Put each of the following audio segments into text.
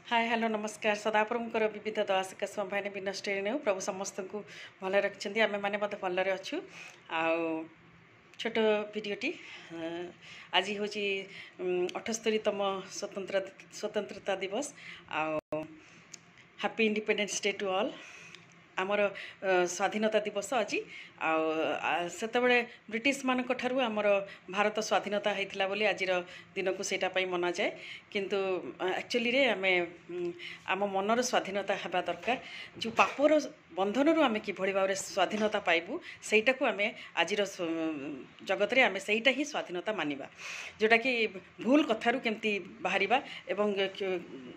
Hi hello नमस्कार सदाप्रभुଙ୍କର विविध दयासिका संभायने विनष्ट नेउ प्रभु समस्त को भल रखिंट आम मैंने भलरे अच्छु छोट भिडटी आज हूँ 78तम स्वतंत्रता दिवस happy independence day to all आमर स्वाधीनता दिवस आज आतबले ब्रिटिश मान आमर भारत स्वाधीनता होता बोली आज दिन को सेटाई मना जाए किंतु एक्चुअली रे आम आम मनर स्वाधीनता हवा दरकार जो पापर बंधन आम कि भाव में स्वाधीनता पाइबू सेटा को आम आज जगत में आम सेटा ही स्वाधीनता मानिबा जोटा कि भूल कथारू केमती बाहर एवं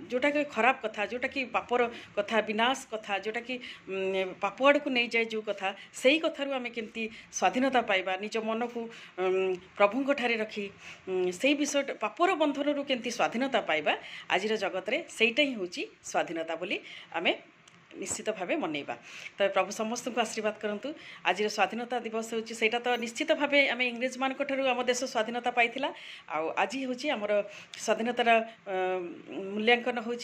जोटा कि खराब कथा जोटा कि पापर कथा विनाश कथा जोटा कि पाप आड़ को नहीं जाए जो कथा से कथारू आम केमती स्वाधीनता पाइबा निज मन को प्रभु ठारे रखी से विषय पापर बंधन केमती स्वाधीनता पाइबा आज जगत में सेटा ही हूँ स्वाधीनता बोली आम निश्चित भाव मनइबा तो प्रभु समस्त को आशीर्वाद करूँ आज स्वाधीनता दिवस होता तो निश्चित भाव आम इंग्रेज मान आम देश स्वाधीनता पाई आज हूँ आमर स्वाधीनतार मूल्यांकन हूँ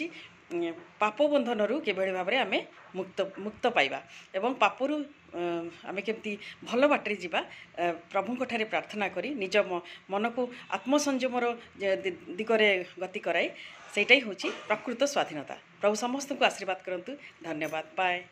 पाप बंधन किभली भाव में आम मुक्त पाइबा एवं पापरू आम केमती भल बाटे जावा प्रभु ठारे प्रार्थना करी निज मन को आत्मसंयमर दिगरे गति कराई सेटाई हूँ प्रकृत स्वाधीनता प्रभु समस्त को आशीर्वाद करंतु धन्यवाद बाय।